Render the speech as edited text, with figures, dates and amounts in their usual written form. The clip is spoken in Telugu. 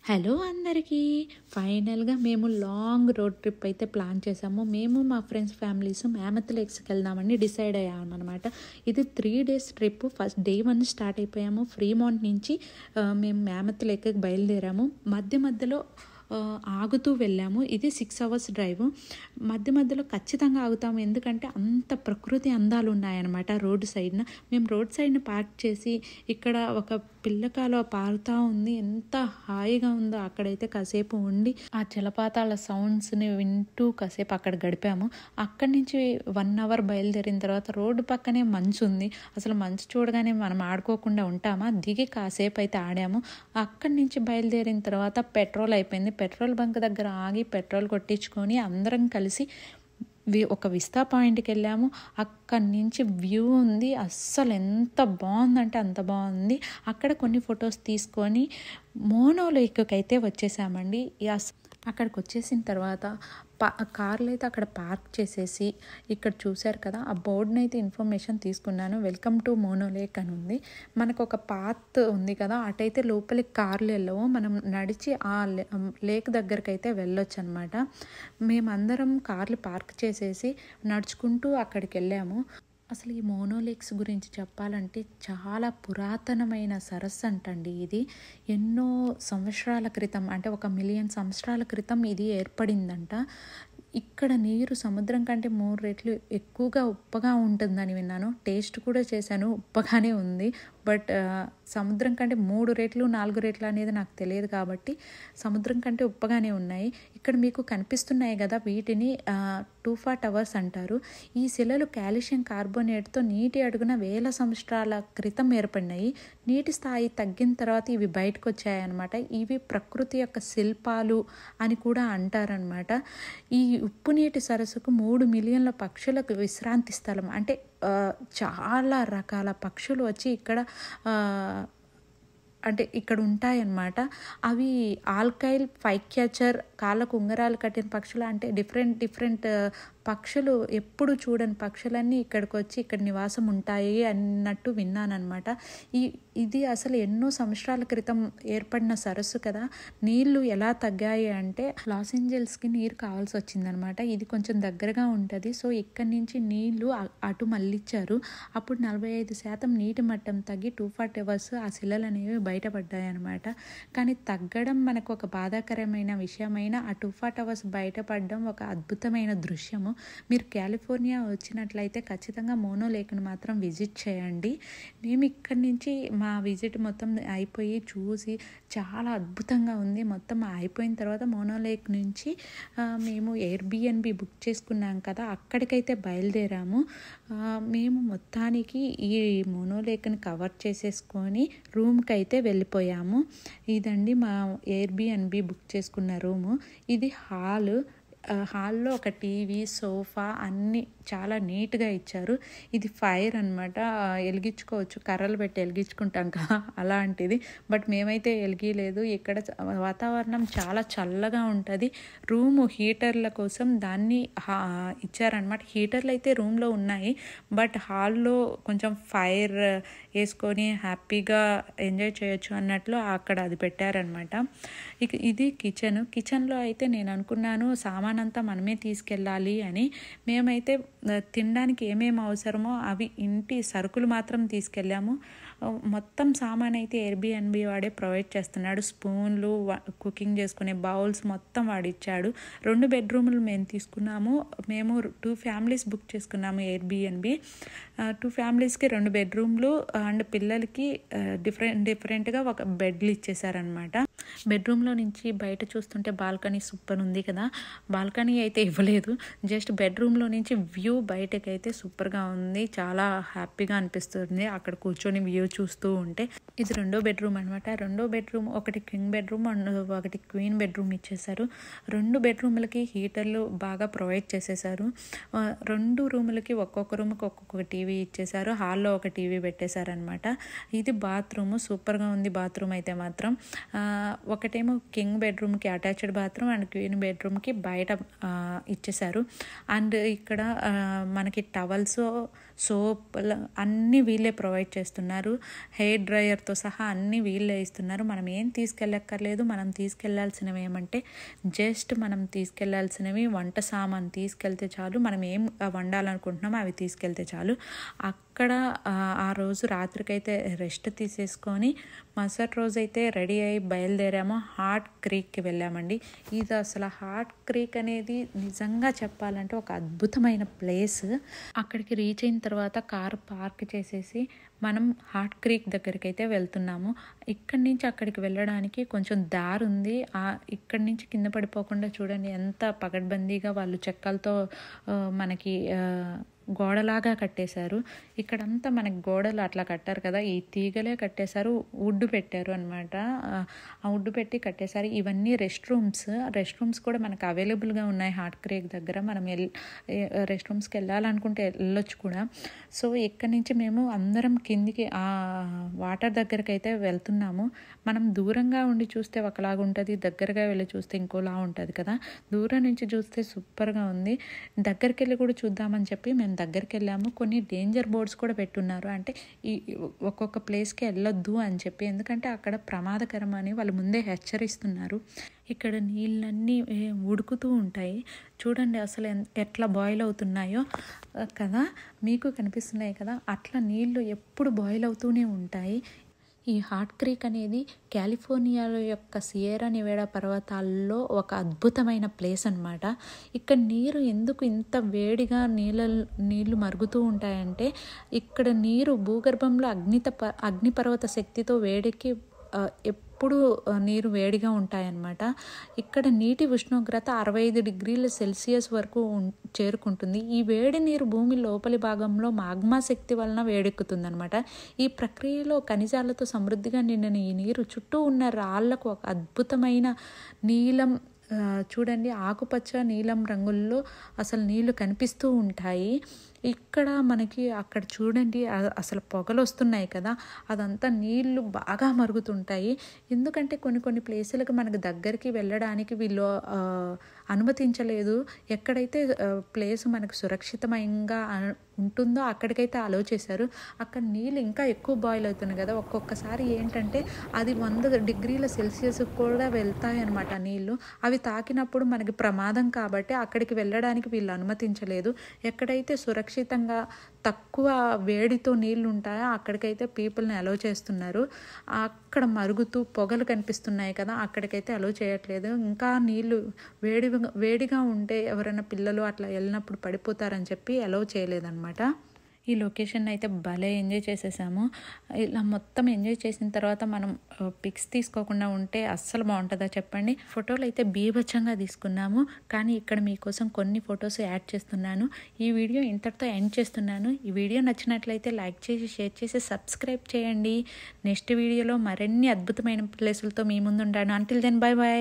హలో అందరికీ. ఫైనల్గా మేము లాంగ్ రోడ్ ట్రిప్ అయితే ప్లాన్ చేసాము. మేము మా ఫ్రెండ్స్ ఫ్యామిలీస్ మేమత్ లేక్స్కి వెళ్దామని డిసైడ్ అయ్యామన్నమాట. ఇది 3 days trip. First day 1 start అయిపోయాము. ఫ్రీమౌంట్ నుంచి మేము మేమత్ లేక్కి బయలుదేరాము. మధ్యలో ఆగుతూ వెళ్ళాము. ఇది 6 hours డ్రైవ్. మధ్యలో ఖచ్చితంగా ఆగుతాము, ఎందుకంటే అంత ప్రకృతి అందాలు ఉన్నాయన్నమాట రోడ్డు సైడ్న. మేము రోడ్ సైడ్ని పార్క్ చేసి ఇక్కడ ఒక పిల్లకాలో పారుతూ ఉంది. ఎంత హాయిగా ఉందో అక్కడైతే కాసేపు ఉండి ఆ జలపాతాల సౌండ్స్ని వింటూ కాసేపు అక్కడ గడిపాము. అక్కడి నుంచి 1 hour బయలుదేరిన తర్వాత రోడ్డు పక్కనే మంచు ఉంది. అసలు మంచు చూడగానే మనం ఆడుకోకుండా ఉంటామా? దిగి కాసేపు అయితే ఆడాము. అక్కడి నుంచి బయలుదేరిన తర్వాత పెట్రోల్ అయిపోయింది. పెట్రోల్ బంక్ దగ్గర ఆగి పెట్రోల్ కొట్టించుకొని అందరం కలిసి ఒక విస్తా పాయింట్కి వెళ్ళాము. అక్కడి నుంచి వ్యూ ఉంది, అస్సలు ఎంత బాగుందంటే అంత బాగుంది. అక్కడ కొన్ని ఫొటోస్ తీసుకొని మోనో లేక్కి అయితే వచ్చేసామండి. అక్కడికి వచ్చేసిన తర్వాత కార్లు అయితే అక్కడ పార్క్ చేసేసి ఇక్కడ చూశారు కదా, ఆ బోర్డుని అయితే ఇన్ఫర్మేషన్ తీసుకున్నాను. వెల్కమ్ టు మోనో లేక్ అని ఉంది. మనకు ఒక పాత్ ఉంది కదా, అటైతే లోపలికి కార్లు వెళ్ళవు, మనం నడిచి ఆ లేక్ దగ్గరికి అయితే వెళ్ళొచ్చు అనమాట. మేమందరం కార్లు పార్క్ చేసేసి నడుచుకుంటూ అక్కడికి వెళ్ళాము. అసలు ఈ మోనో లేక్స్ గురించి చెప్పాలంటే చాలా పురాతనమైన సరస్సు అంటండి. ఇది ఎన్నో సంవత్సరాల క్రితం, అంటే 1 million సంవత్సరాల క్రితం ఇది ఏర్పడిందంట. ఇక్కడ నీరు సముద్రం కంటే 3 రెట్లు ఎక్కువగా ఉప్పగా ఉంటుందని విన్నాను. టేస్ట్ కూడా చేశాను, ఉప్పగానే ఉంది. బట్ సముద్రం కంటే 3 రెట్లు 4 రెట్లు అనేది నాకు తెలియదు, కాబట్టి సముద్రం కంటే ఉప్పగానే ఉన్నాయి. ఇక్కడ మీకు కనిపిస్తున్నాయి కదా, వీటిని టూఫా టవర్స్ అంటారు. ఈ శిలలు కాల్షియం కార్బోనేట్తో నీటి అడుగున వేల సంవత్సరాల క్రితం ఏర్పడినాయి. నీటి స్థాయి తగ్గిన తర్వాత ఇవి బయటకు వచ్చాయన్నమాట. ఇవి ప్రకృతి యొక్క శిల్పాలు అని కూడా అంటారనమాట. ఈ ఉప్పు నీటి సరస్సుకు 3 మిలియన్ల పక్షులకు విశ్రాంతి స్థలం. అంటే చాలా రకాల పక్షులు వచ్చి ఇక్కడ ఉంటాయన్నమాట. అవి ఆల్కైల్ ఫైట్ క్యాచర్, కాళ్ళకు ఉంగరాలు కట్టిన పక్షులు, అంటే డిఫరెంట్ పక్షులు, ఎప్పుడు చూడని పక్షులన్నీ ఇక్కడికి వచ్చి ఇక్కడ నివాసం ఉంటాయి అన్నట్టు విన్నానమాట. ఇది అసలు ఎన్నో సంవత్సరాల క్రితం ఏర్పడిన సరస్సు కదా. నీళ్లు ఎలా తగ్గాయి అంటే లాస్ ఏంజల్స్కి నీరు కావాల్సి వచ్చిందనమాట. ఇది కొంచెం దగ్గరగా ఉంటుంది. సో ఇక్కడి నుంచి నీళ్లు అటు మళ్ళించారు. అప్పుడు 45% నీటి మట్టం తగ్గి టూఫా టవర్స్, ఆ శిలలు అనేవి బయటపడ్డాయి అనమాట. కానీ తగ్గడం మనకు ఒక బాధాకరమైన విషయమైన, ఆ టూఫా టవర్స్ బయటపడడం ఒక అద్భుతమైన దృశ్యము. మీరు కాలిఫోర్నియా వచ్చినట్లయితే ఖచ్చితంగా మోనో లేక్ని మాత్రం విజిట్ చేయండి. మేము ఇక్కడి నుంచి మా విజిట్ మొత్తం అయిపోయి చూసి చాలా అద్భుతంగా ఉంది. మొత్తం అయిపోయిన తర్వాత మోనో లేక్ నుంచి మేము ఎయిర్బిఎన్బి బుక్ చేసుకున్నాం కదా, అక్కడికైతే బయలుదేరాము. మేము మొత్తానికి ఈ మోనో లేక్ని కవర్ చేసేసుకొని రూమ్కి అయితే వెళ్ళిపోయాము. ఇదండి మా ఎయిర్బిఎన్బి బుక్ చేసుకున్న రూము. ఇది హాల్లో ఒక టీవీ, సోఫా అన్నీ చాలా నీట్గా ఇచ్చారు. ఇది ఫైర్ అనమాట, వెలిగించుకోవచ్చు, కర్రలు పెట్టి వెలిగించుకుంటాం కదా అలాంటిది. బట్ మేమైతే వెలిగిలేదు. ఇక్కడ వాతావరణం చాలా చల్లగా ఉంటుంది. రూము హీటర్ల కోసం దాన్ని ఇచ్చారనమాట. హీటర్లు అయితే రూమ్లో ఉన్నాయి, బట్ హాల్లో కొంచెం ఫైర్ వేసుకొని హ్యాపీగా ఎంజాయ్ చేయొచ్చు అన్నట్లు అక్కడ అది పెట్టారనమాట. ఇది కిచెన్లో అయితే నేను అనుకున్నాను సామాన్ అంతా మనమే తీసుకెళ్ళాలి అని. మేమైతే తినడానికి ఏమేమి అవసరమో అవి ఇంటి సరుకులు మాత్రం తీసుకెళ్ళాము. మొత్తం సామాన్ అయితే ఎయిర్బిఎన్బి వాడే ప్రొవైడ్ చేస్తున్నాడు. స్పూన్లు, కుకింగ్ చేసుకునే బౌల్స్ మొత్తం వాడిచ్చాడు. 2 bedrooms మేము తీసుకున్నాము. మేము 2 families బుక్ చేసుకున్నాము ఎయిర్బిఎన్బి. 2 familiesకి 2 bedrooms అండ్ పిల్లలకి డిఫరెంట్గా ఒక బెడ్లు ఇచ్చేసారనమాట. బెడ్రూమ్లో నుంచి బయట చూస్తుంటే బాల్కనీ సూపర్ ఉంది కదా. బాల్కనీ అయితే ఇవ్వలేదు, జస్ట్ బెడ్రూమ్లో నుంచి వ్యూ బయటకైతే సూపర్గా ఉంది. చాలా హ్యాపీగా అనిపిస్తుంది అక్కడ కూర్చొని వ్యూ చూస్తూ ఉంటే. ఇది 2వ bedroom అనమాట. 2వ bedroom ఒకటి కింగ్ బెడ్రూమ్ అండ్ ఒకటి క్వీన్ బెడ్రూమ్ ఇచ్చేసారు. 2 bedroomలకి హీటర్లు బాగా ప్రొవైడ్ చేసేసారు. 2 రూములకి ఒక్కొక్క రూమ్కి ఒక్కొక్క టీవీ ఇచ్చేసారు. హాల్లో ఒక టీవీ పెట్టేశారనమాట. ఇది బాత్రూమ్, సూపర్గా ఉంది బాత్రూమ్ అయితే మాత్రం. ఒకటేమో కింగ్ బెడ్రూమ్కి అటాచ్డ్ బాత్రూమ్ అండ్ క్వీన్ బెడ్రూమ్కి బయట ఇచ్చేసారు. అండ్ ఇక్కడ మనకి టవల్స్, సోప్ అన్నీ వీళ్ళే ప్రొవైడ్ చేస్తున్నారు. హెయిర్ డ్రయర్ చైర్తో సహా అన్నీ వీళ్ళే ఇస్తున్నారు. మనం ఏం తీసుకెళ్ళక్కర్లేదు. మనం తీసుకెళ్లాల్సినవి ఏమంటే జస్ట్ మనం తీసుకెళ్లాల్సినవి వంట సామాన్ తీసుకెళ్తే చాలు. మనం ఏం వండాలనుకుంటున్నామో అవి తీసుకెళ్తే చాలు. అక్కడ ఆ రోజు రాత్రికైతే రెస్ట్ తీసేసుకొని మరుసటి రోజైతే రెడీ అయ్యి బయలుదేరాము. హార్ట్ క్రీక్కి వెళ్ళామండి. ఇది అసలు హార్ట్ క్రీక్ అనేది నిజంగా చెప్పాలంటే ఒక అద్భుతమైన ప్లేస్. అక్కడికి రీచ్ అయిన తర్వాత కారు పార్క్ చేసేసి మనం హార్ట్ క్రీక్ దగ్గరికి అయితే వెళ్తున్నాము. ఇక్కడి నుంచి అక్కడికి వెళ్ళడానికి కొంచెం దారి ఉంది. ఇక్కడి నుంచి కింద పడిపోకుండా చూడండి ఎంత పకడ్బందీగా వాళ్ళు చెక్కలతో మనకి గోడలాగా కట్టేశారు. ఇక్కడంతా మనకి గోడలు అట్లా కట్టారు కదా, ఈ తీగలే కట్టేశారు. వుడ్ పెట్టారు అనమాట. ఆ వుడ్ పెట్టి కట్టేశారు. ఇవన్నీ రెస్ట్ రూమ్స్ కూడా మనకు అవైలబుల్గా ఉన్నాయి హార్ట్ క్రీక్ దగ్గర. మనం రెస్ట్ రూమ్స్కి వెళ్ళాలనుకుంటే వెళ్ళొచ్చు కూడా. సో ఇక్కడి నుంచి మేము అందరం కిందికి ఆ వాటర్ దగ్గరికి అయితే వెళ్తున్నాము. మనం దూరంగా ఉండి చూస్తే ఒకలాగా ఉంటుంది, దగ్గరగా వెళ్ళి చూస్తే ఇంకోలా ఉంటుంది కదా. దూరం నుంచి చూస్తే సూపర్గా ఉంది. దగ్గరికి వెళ్ళి కూడా చూద్దామని చెప్పి మేము దగ్గరికి వెళ్ళాము. కొన్ని డేంజర్ బోర్డ్స్ కూడా పెట్టున్నారు. అంటే ఈ ఒక్కొక్క ప్లేస్కి వెళ్ళొద్దు అని చెప్పి, ఎందుకంటే అక్కడ ప్రమాదకరం అని వాళ్ళు ముందే హెచ్చరిస్తున్నారు. ఇక్కడ నీళ్ళన్నీ ఉడుకుతూ ఉంటాయి. చూడండి అసలు ఎట్లా బాయిల్ అవుతున్నాయో కదా, మీకు కనిపిస్తున్నాయి కదా. అట్లా నీళ్ళు ఎప్పుడు బాయిల్ అవుతూనే ఉంటాయి. ఈ హార్ట్ క్రీక్ అనేది కాలిఫోర్నియాలో యొక్క సియెరా నెవాడా పర్వతాల్లో ఒక అద్భుతమైన ప్లేస్ అనమాట. ఇక్కడ నీరు ఎందుకు ఇంత వేడిగా నీళ్లు మరుగుతూ ఉంటాయంటే, ఇక్కడ నీరు భూగర్భంలో అగ్నిపర్వత శక్తితో వేడికి ఎప్పుడు నీరు వేడిగా ఉంటాయన్నమాట. ఇక్కడ నీటి ఉష్ణోగ్రత 65 డిగ్రీల సెల్సియస్ వరకు చేరుకుంటుంది. ఈ వేడి నీరు భూమి లోపలి భాగంలో మాగ్మా శక్తి వలన వేడెక్కుతుంది అనమాట. ఈ ప్రక్రియలో ఖనిజాలతో సమృద్ధిగా నిండిన ఈ నీరు చుట్టూ ఉన్న రాళ్లకు ఒక అద్భుతమైన నీలం, చూడండి ఆకుపచ్చ నీలం రంగుల్లో అసలు నీళ్లు కనిపిస్తూ ఉంటాయి. ఇక్కడ మనకి అక్కడ చూడండి అసలు పొగలు వస్తున్నాయి కదా, అదంతా నీళ్లు బాగా మరుగుతుంటాయి. ఎందుకంటే కొన్ని ప్లేసులకు మనకు దగ్గరికి వెళ్ళడానికి వీళ్ళు అనుమతించలేదు. ఎక్కడైతే ప్లేస్ మనకు సురక్షితమైనగా ఉంటుందో అక్కడికైతే అలౌ చేశారు. అక్కడ నీళ్ళు ఇంకా ఎక్కువ బాయిల్ అవుతున్నాయి కదా. ఒక్కొక్కసారి ఏంటంటే అది 100 డిగ్రీల సెల్సియస్ కూడా వెళ్తాయి అన్నమాట నీళ్ళు. అవి తాకినప్పుడు మనకి ప్రమాదం కాబట్టి అక్కడికి వెళ్ళడానికి వీళ్ళు అనుమతించలేదు. ఎక్కడైతే సురక్షితంగా తక్కువ వేడితో నీళ్ళు ఉంటాయో అక్కడికైతే పీపుల్ని అలౌ చేస్తున్నారు. అక్కడ మరుగుతూ పొగలు కనిపిస్తున్నాయి కదా, అక్కడికైతే అలౌ చేయట్లేదు. ఇంకా నీళ్ళు వేడిగా ఉంటే ఎవరైనా పిల్లలు అట్లా వెళ్ళినప్పుడు పడిపోతారని చెప్పి అలౌ చేయలేదన్నమాట. ఈ లొకేషన్ అయితే భలే ఎంజాయ్ చేసేసాము. ఇలా మొత్తం ఎంజాయ్ చేసిన తర్వాత మనం పిక్స్ తీసుకోకుండా ఉంటే అస్సలు బాగుంటుందా చెప్పండి. ఫోటోలు అయితే బీభత్సంగా తీసుకున్నాము, కానీ ఇక్కడ మీకోసం కొన్ని ఫొటోస్ యాడ్ చేస్తున్నాను. ఈ వీడియో ఇంతటితో ఎండ్ చేస్తున్నాను. ఈ వీడియో నచ్చినట్లయితే లైక్ చేసి, షేర్ చేసి, సబ్స్క్రైబ్ చేయండి. నెక్స్ట్ వీడియోలో మరిన్ని అద్భుతమైన ప్లేసులతో మీ ముందు ఉంటాను. Until then bye by.